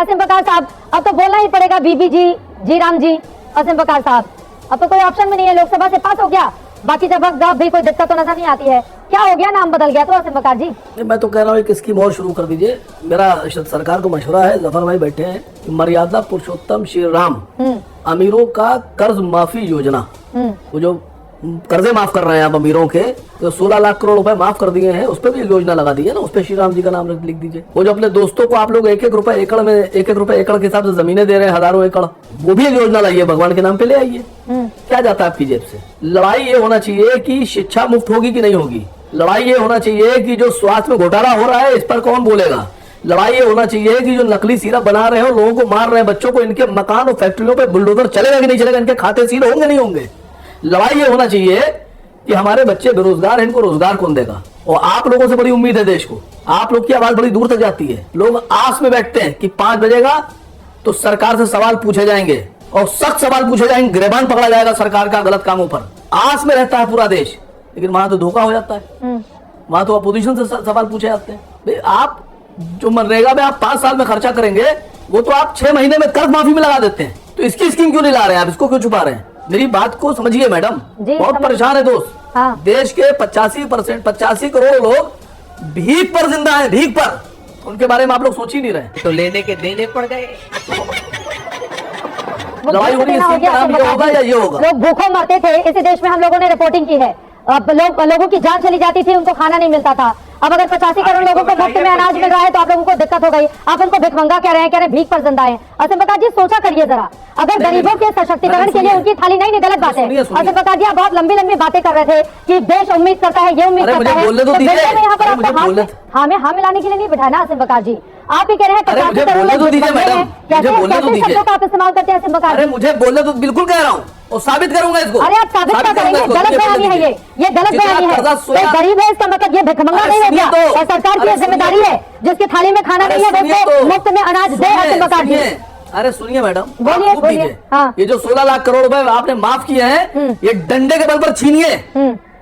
असीम बकार साहब, अब तो बोलना ही पड़ेगा बीबी जी, जी राम जी, असीम बकार साहब, अब तो कोई ऑप्शन भी नहीं है, लोकसभा से पास हो गया, बाकी जब भी कोई दिक्कत तो नजर नहीं आती है। क्या हो गया, नाम बदल गया तो असीम बकार जी? मैं तो कह रहा हूँ एक स्कीम और शुरू कर दीजिए। मेरा सरकार को मशवरा है, जफर भाई बैठे हैं, मर्यादा पुरुषोत्तम श्री राम अमीरों का कर्ज माफी योजना, वो जो कर्जे माफ कर रहे हैं आप अमीरों के, तो 16 लाख करोड़ रुपए माफ कर दिए हैं, उस पर भी योजना लगा दी है ना, उस पर श्री राम जी का नाम लिख दीजिए। वो जो अपने दोस्तों को आप लोग 1-1 रुपए एकड़ में, 1-1 रुपए एकड़ के हिसाब से जमीनें दे रहे हैं, हजारों एकड़, वो भी एक योजना लाइए, भगवान के नाम पे ले आइए। क्या जाता है आपकी जेब से? लड़ाई ये होना चाहिए कि शिक्षा मुफ्त होगी कि नहीं होगी, लड़ाई ये होना चाहिए कि जो स्वास्थ्य में घोटाला हो रहा है इस पर कौन बोलेगा, लड़ाई ये होना चाहिए कि जो नकली सिरप बना रहे हो, लोगों को मार रहे हैं, बच्चों को, इनके मकान और फैक्ट्रियों पे बुलडोजर चलेगा कि नहीं चलेगा, इनके खाते सील होंगे नहीं होंगे। लड़ाई ये होना चाहिए कि हमारे बच्चे बेरोजगार हैं, इनको रोजगार कौन देगा। और आप लोगों से बड़ी उम्मीद है देश को, आप लोग की आवाज बड़ी दूर तक जाती है, लोग आस में बैठते हैं कि 5 बजेगा तो सरकार से सवाल पूछे जाएंगे और सख्त सवाल पूछे जाएंगे, गिरबान पकड़ा जाएगा सरकार का गलत कामों पर। आस में रहता है पूरा देश, लेकिन वहां तो धोखा हो जाता है, वहां तो अपोजिशन से सवाल पूछे जाते हैं। भाई आप जो मनरेगा में आप 5 साल में खर्चा करेंगे, वो तो आप 6 महीने में कर्ज माफी में लगा देते हैं, तो इसकी स्कीम क्यों नहीं ला रहे हैं आप, इसको क्यों छुपा रहे हैं? मेरी बात को समझिए मैडम, बहुत परेशान है दोस्त। हाँ। देश के 85 करोड़ लोग भीख पर जिंदा है, भीख पर, उनके बारे में आप लोग सोच ही नहीं रहे। तो लेने के देने पड़ गए। लड़ाई हो रही है, ये होगा या ये होगा? लोग भूखों मरते थे, इसी देश में हम लोगों ने रिपोर्टिंग की है, अब लोगों की जान चली जाती थी, उनको खाना नहीं मिलता था। अब अगर 85 करोड़ लोगों को मुफ्त में अनाज मिल रहा है तो आप लोगों को दिक्कत हो गई, आप उनको भिखमंगा कह रहे हैं, कह रहे हैं भीख पर जिंदा है। असीम बकार जी सोचा करिए जरा, अगर गरीबों के सशक्तिकरण के लिए उनकी थाली नहीं, गलत बात है। असीम बकार जी आप बहुत लंबी लंबी बातें कर रहे थे कि देश उम्मीद करता है, ये उम्मीद करता है, यहाँ पर आपको हाँ मिलाने के लिए नहीं बिठाना असीम बकार जी, आप ही कह रहे हैं 85 करोड़ लोग शब्दों का आप इस्तेमाल करते हैं असीम बकार जी। मुझे बोलने तो बिल्कुल कह रहा हूँ और साबित करूंगा इसको। अरे आप साबित क्या करेंगे? गलत बयानी है ये गलत बयानी है। तो गरीब है इसका मतलब ये भिखमंगा नहीं हो गया, और सरकार की जिम्मेदारी है जिसके थाली में खाना नहीं है वो मुफ्त में अनाज दे असीम बकार जी। अरे सुनिए मैडम, बोलिए। हाँ। ये जो 16 लाख करोड़ रुपए आपने माफ किए हैं, ये डंडे के बल पर छीनिए,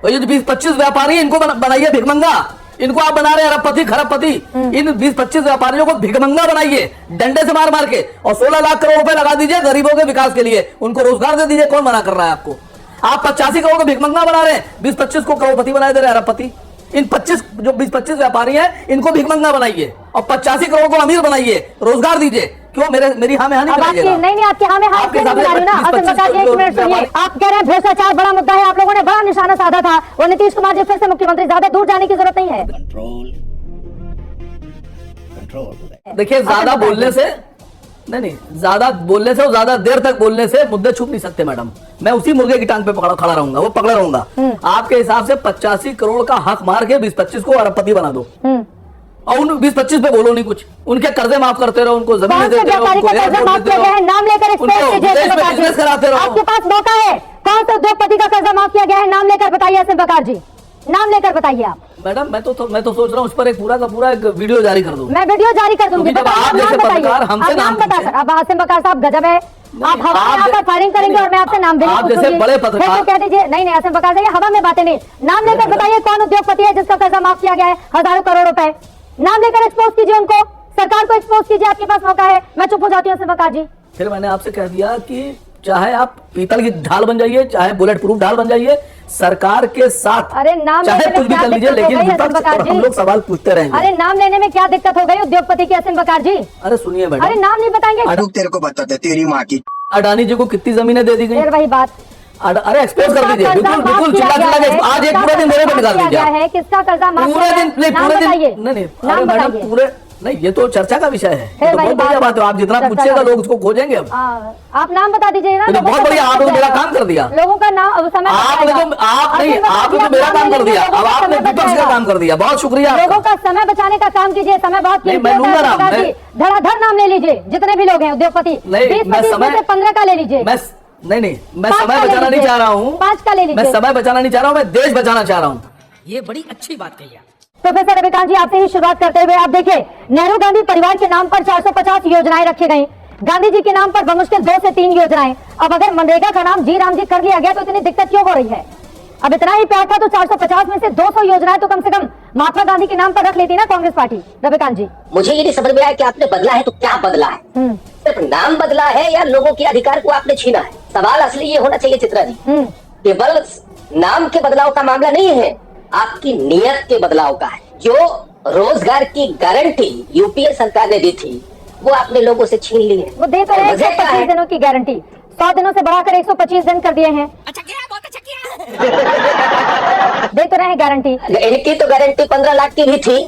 और ये जो 20-25 व्यापारी इनको बनाइए भिखमंगा, इनको आप बना रहे हैं अरबपति खरबपति, इन 20-25 व्यापारियों को भिखमंगा बनाइए डंडे से मार मार के, और 16 लाख करोड़ रुपए लगा दीजिए गरीबों के विकास के लिए, उनको रोजगार दे दीजिए। कौन मना कर रहा है आपको? आप 85 करोड़ को भिखमंगा बना रहे हैं, 20-25 को करोड़पति बना दे रहे हैं, अरबपति। इन 20-25 व्यापारी हैं, इनको भिखमंगा बनाइए और 85 करोड़ को अमीर बनाइए, रोजगार दीजिए। क्यों मेरी हाँ में हाँ नहीं कराइएगा? नहीं आपकी हाँ में हाँ क्यों नहीं मिला रही ना? असीम बकार जी 1 मिनट सुनिए, आप कह रहे हैं भ्रष्टाचार बड़ा मुद्दा है, आप लोगों ने बड़ा निशाना साधा था, वो नीतीश कुमार जी फिर से मुख्यमंत्री, ज्यादा दूर जाने की जरूरत नहीं है। देखिए ज्यादा बोलने से नहीं, ज्यादा बोलने से और ज्यादा देर तक बोलने से मुद्दे छुप नहीं सकते मैडम। मैं उसी मुर्गे की टांग पे खड़ा रहूंगा, वो पकड़े रहूंगा। आपके हिसाब से 85 करोड़ का हक मार के 20-25 को अरबपति बना दो, और उन 20-25 पे बोलो नहीं कुछ, उनके कर्जे माफ करते रहो, उनको जमीन देते रहो, नाम लेकर कराते रहो। आपके पास मौका है, कौन सा उद्योगपति का कर्जा माफ किया गया है, नाम लेकर बताइए असीम बकार जी, नाम लेकर बताइए आप। मैडम मैं तो सोच रहा हूँ उस पर एक पूरा का पूरा एक वीडियो जारी कर दूं। मैं वीडियो जारी कर दूंगी, आप नाम बता सर। अब असीम बकार साहब गजब है, आप हवा में फायरिंग करेंगे और मैं आपसे नाम भी आप जैसे बड़े पत्रकार कह दीजिए। नहीं असीम बकार साहब हवा में बातें नहीं, नाम लेकर बताइए कौन उद्योगपति है जिसका कर्जा माफ किया गया है हजारों करोड़ रुपए, नाम लेकर एक्सपोज कीजिए उनको, सरकार को एक्सपोज कीजिए, आपके पास मौका है। मैं चुप हो जाती हूँ असीम बकार जी। फिर मैंने आपसे कह दिया कि चाहे आप पीतल की ढाल बन जाइए, चाहे बुलेट प्रूफ ढाल बन जाइए, सरकार के साथ अरे नाम चाहे कुछ भी कर लीजिए, लेकिन हम लोग सवाल पूछते रहेंगे। अरे नाम लेने में क्या दिक्कत हो गई उद्योगपति की असीम बकार जी? अरे सुनिए मैडम, अरे नाम नहीं बताएंगे? तेरे को बताते तेरी माँ की। अडानी जी को कितनी जमीनें दे दी गई? वही बात। अरे एक्सपोज कर दीजिए, बिल्कुल चिल्ला के आज एक पूरा दिन मेरे पे निकाल दीजिए। किसका कर्जा माफ पूरे दिन नहीं मैडम पूरे नहीं, ये तो चर्चा का विषय है, तो बहुत बढ़िया बात है। आप जितना पूछिएगा लोग उसको खोजेंगे। अब आप नाम बता दीजिए ना। बहुत बढ़िया, आपने मेरा काम कर दिया। लोगों का नाम समय आपने तो मेरा काम कर दिया, अब आपने विपक्ष का काम कर दिया, बहुत शुक्रिया। लोगों का समय बचाने का काम कीजिए, समय बहुत धड़ाधड़ नाम ले लीजिए, जितने भी लोग हैं उद्योगपति 15 का ले लीजिए। नहीं मैं समय बचाना नहीं चाह रहा हूँ, 5 का ले लीजिए। मैं समय बचाना नहीं चाह रहा हूँ, मैं देश बचाना चाह रहा हूँ। ये बड़ी अच्छी बात कही। प्रोफेसर रविकांत जी आपसे ही शुरुआत करते हुए, आप देखिए नेहरू गांधी परिवार के नाम पर 450 योजनाएं रखी गई, गांधी जी के नाम पर बमुश्किल 2 से 3 योजनाएं। अब अगर मनरेगा का नाम जी राम जी कर लिया गया तो इतनी दिक्कत क्यों हो रही है? अब इतना ही प्यार था तो 450 में से 200 योजनाएं तो कम से कम महात्मा गांधी के नाम पर रख लेती ना कांग्रेस पार्टी। रविकांत जी, मुझे ये नहीं समझ में आया कि आपने बदला है तो क्या बदला है, सिर्फ नाम बदला है या लोगों के अधिकार को आपने छीना है? सवाल असली ये होना चाहिए चित्रा जी, केवल नाम के बदलाव का मामला नहीं है, आपकी नीयत के बदलाव का है। जो रोजगार की गारंटी यूपीए सरकार ने दी थी वो आपने लोगों से छीन ली है। वो दे तो रहे हैं 125 दिनों की गारंटी, 100 दिनों से बढ़ाकर 125 दिन कर दिए हैं। अच्छा किया, बहुत अच्छा किया। दे तो रहे हैं गारंटी। इनकी तो गारंटी 15 लाख की भी थी,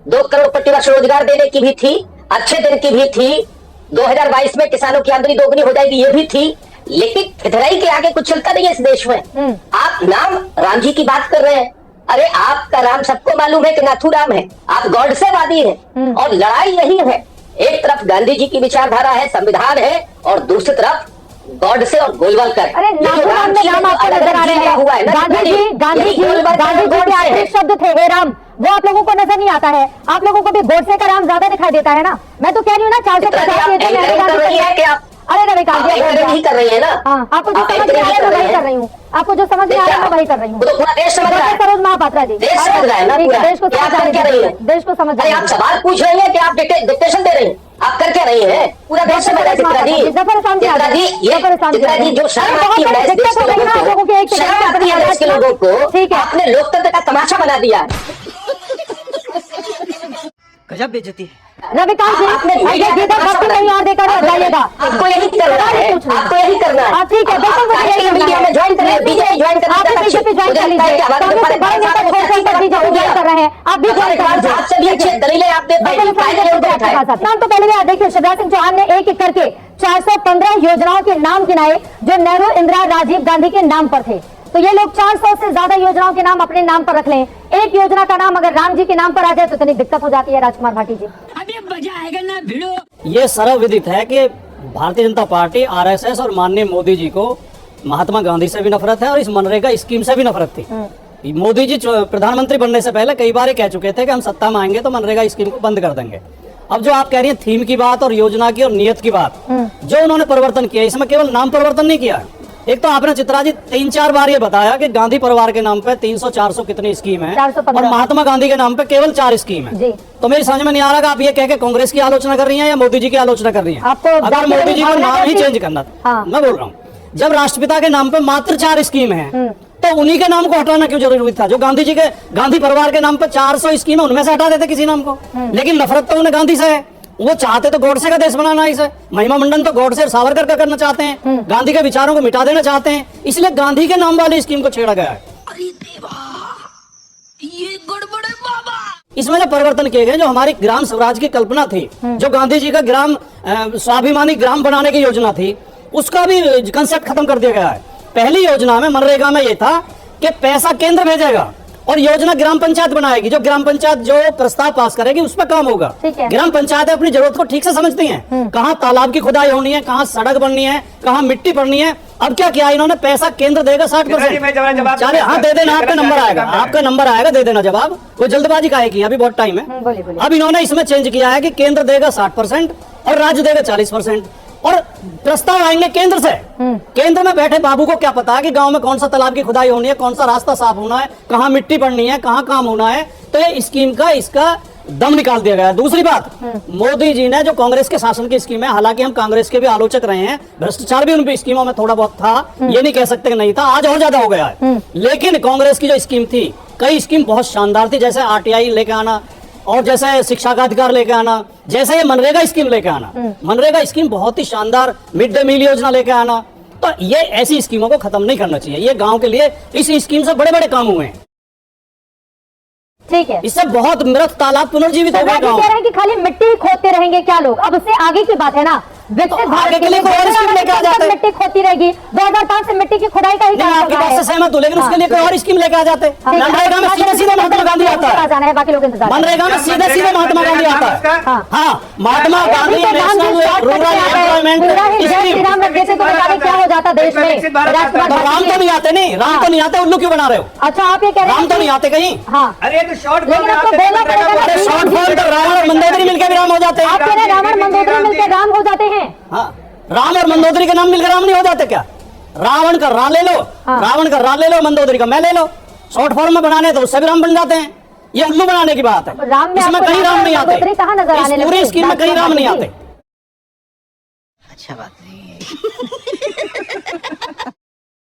2 करोड़ प्रतिवर्ष रोजगार देने की भी थी, अच्छे दिन की भी थी, 2022 में किसानों की आमदनी दोगुनी हो जाएगी ये भी थी, लेकिन खितराई के आगे कुछ चलता नहीं है इस देश में। आप नाम राम जी की बात कर रहे हैं, अरे आपका राम सबको मालूम है कि नाथूराम है, आप गॉडसेवादी हैं और लड़ाई यही है। एक तरफ गांधी जी की विचारधारा है, संविधान है, और दूसरी तरफ गॉडसे और गोलवलकर। अरे नाथूराम में राम आपको नजर आ रहे हैं। गांधी जी के आखिरी शब्द थे हे राम, वो आप लोगों को नजर नहीं आता है। आप लोगों को भी गोडसे का राम ज्यादा दिखाई देता है ना। मैं तो कह रही हूँ ना 450। अरे रविकांत जी नहीं कर रही है ना, आपको जो समझ में आ रहा है मैं वही कर रही हूँ, आपको जो समझ में आ रहा है मैं वही कर रही हूँ। पूरा देश समझ रहा है, सरोज महापात्रा जी देश समझ रहा है ना, देश को देश को समझ अरे आप सवाल पूछ रही हैं कि आप डिक्टेशन दे रही हैं, आप कर क्या रही हैं? पूरा देश समझ रहा है चित्रा जी। चित्रा जी जो शर्म आती है देश के लोगों को, शर्म आती है देश के लोगों को, आपने लोकतंत्र का तमाशा बना दिया। गजब बेइज्जती है। रविकांत जी कहीं और देकर जाइएगा, आपको यही करना है, आपको यही करना है। ठीक है, बिल्कुल मीडिया में ज्वाइन करिए, बीजेपी ज्वाइन आप बीजेपी ज्वाइन कर लीजिए, कर रहे हैं आप भी ज्वाइन कर आपसे भी अच्छे दलीलें आप देते हैं। नाम तो पहले देखिए, शिवराज सिंह चौहान ने एक एक करके 415 योजनाओं के नाम गिनाए जो नेहरू, इंदिरा, राजीव गांधी के नाम पर थे। तो ये लोग 400 से ज्यादा योजनाओं के नाम अपने नाम पर रख लें, एक योजना का नाम अगर राम जी के नाम पर आ जाए तो इतनी दिक्कत हो जाती है। राजकुमार भाटी जी, अभी मजा आएगा ना भिड़ो। ये सर्वविदित है कि भारतीय जनता पार्टी, आरएसएस और माननीय मोदी जी को महात्मा गांधी से भी नफरत है और इस मनरेगा स्कीम से भी नफरत थी। मोदी जी प्रधानमंत्री बनने से पहले कई बार कह चुके थे कि हम सत्ता में आएंगे तो मनरेगा स्कीम को बंद कर देंगे। अब जो आप कह रही हैं थीम की बात और योजना की और नियत की बात, जो उन्होंने परिवर्तन किया, इसमें केवल नाम परिवर्तन नहीं किया। एक तो आपने चित्रा जी 3-4 बार ये बताया कि गांधी परिवार के नाम पे 300-400 कितनी स्कीम है और महात्मा गांधी के नाम पे केवल 4 स्कीम है। तो मेरी समझ में नहीं आ रहा कि आप ये कह के कांग्रेस की आलोचना कर रही हैं या मोदी जी की आलोचना कर रही हैं। अगर मोदी जी को नाम ही चेंज करना था, मैं बोल रहा हूँ, जब राष्ट्रपिता के नाम पे मात्र 4 स्कीम है तो उन्हीं के नाम को हटाना क्यों जरूरी था? जो गांधी जी के, गांधी परिवार के नाम पे 400 स्कीम है उनमें से हटा देते किसी नाम को। लेकिन नफरत तो उन्हें गांधी से है, वो चाहते तो गोडसे का देश बनाना है, इसे महिमा मंडन तो गोडसे और सावरकर का करना चाहते हैं, गांधी के विचारों को मिटा देना चाहते हैं, इसलिए गांधी के नाम वाली स्कीम को छेड़ा गया है। अरे देवा, ये गड़बड़ है बाबा। इसमें जो परिवर्तन किए गए, जो हमारी ग्राम स्वराज की कल्पना थी, जो गांधी जी का ग्राम स्वाभिमानी ग्राम बनाने की योजना थी, उसका भी कंसेप्ट खत्म कर दिया गया है। पहली योजना में, मनरेगा में, ये था कि पैसा केंद्र भेजेगा और योजना ग्राम पंचायत बनाएगी, जो ग्राम पंचायत जो प्रस्ताव पास करेगी उस पर काम होगा। ग्राम पंचायत अपनी जरूरत को ठीक से समझती हैं, कहाँ तालाब की खुदाई होनी है, कहाँ सड़क बननी है, कहाँ मिट्टी पड़नी है। अब क्या किया इन्होंने, पैसा केंद्र देगा 60%। चले हाँ दे देना, आपका नंबर आएगा, आपका नंबर आएगा, दे देना जवाब। कोई जल्दबाजी काहे की, अभी बहुत टाइम है। अब इन्होंने इसमें चेंज किया है कि केंद्र देगा 60% और राज्य देगा 40%। और प्रस्ताव आएंगे केंद्र से। केंद्र में बैठे बाबू को क्या पता है कि गांव में कौन सा तालाब की खुदाई होनी है, कौन सा रास्ता साफ होना है, कहाँ मिट्टी पड़नी है, कहाँ काम होना है। तो ये स्कीम का इसका दम निकाल दिया गया। दूसरी बात, मोदी जी ने जो कांग्रेस के शासन की स्कीम है, हालांकि हम कांग्रेस के भी आलोचक रहे हैं, भ्रष्टाचार भी उन स्कीमों में थोड़ा बहुत था, ये नहीं कह सकते कि नहीं था, आज और ज्यादा हो गया है। लेकिन कांग्रेस की जो स्कीम थी, कई स्कीम बहुत शानदार थी, जैसे आरटीआई लेके आना और जैसे शिक्षा का अधिकार लेके आना, जैसे ये मनरेगा स्कीम लेके आना, मनरेगा स्कीम बहुत ही शानदार, मिड डे मील योजना लेके आना। तो ये ऐसी स्कीमों को खत्म नहीं करना चाहिए। ये गांव के लिए इस स्कीम से बड़े बड़े काम हुए हैं। ठीक है, इससे बहुत मृत तालाब पुनर्जीवित हो गए। कह रहे हैं कि खाली मिट्टी खोदते रहेंगे क्या लोग? अब उससे आगे की बात है ना, विकसित भारत के लिए मिट्टी खोदती रहेगी। 2005 से मिट्टी की खुदाई का ही आपकी बात से सहमत हूँ, लेकिन उसके लिए कोई और स्कीम लेके आ जाते। मनरेगा में सीधे सीधे महात्मा गांधी आता है, बाकी लोग इंतजार। मनरेगा में सीधे सीधे महात्मा गांधी आता है। हाँ, महात्मा गांधी रूरल एम्प्लॉयमेंट राम रख देते तो क्या हो जाता देश में? राम तो नहीं आते, नहीं राम तो नहीं आते, उल्लू क्यों बना रहे हो? अच्छा, आप ये कह रहे हैं राम तो नहीं आते कहीं। हाँ, लेकिन आपको बोलना पड़ेगा, शॉर्ट फॉर्म तो रावण और मंदोदरी मिलकर भी राम हो जाते हैं। आप कह रहे हैं रावण मंदोदरी मिलकर राम हो जाते हैं। हाँ, राम और मंदोदरी के नाम मिलकर राम नहीं हो जाते क्या? रावण का रा ले लो, रावण का रा ले लो, मंदोदरी का मैं ले लो, शॉर्ट फॉर्म में बनाने तो उससे भी राम बन जाते हैं। ये उल्लू बनाने की बात है। राम में इसमें आपको कहीं राम नहीं आते, बढ़ोतरी कहाँ नजर आने इस पूरी लगी? स्कीम में कहीं राम नहीं आते। अच्छा बात नहीं है।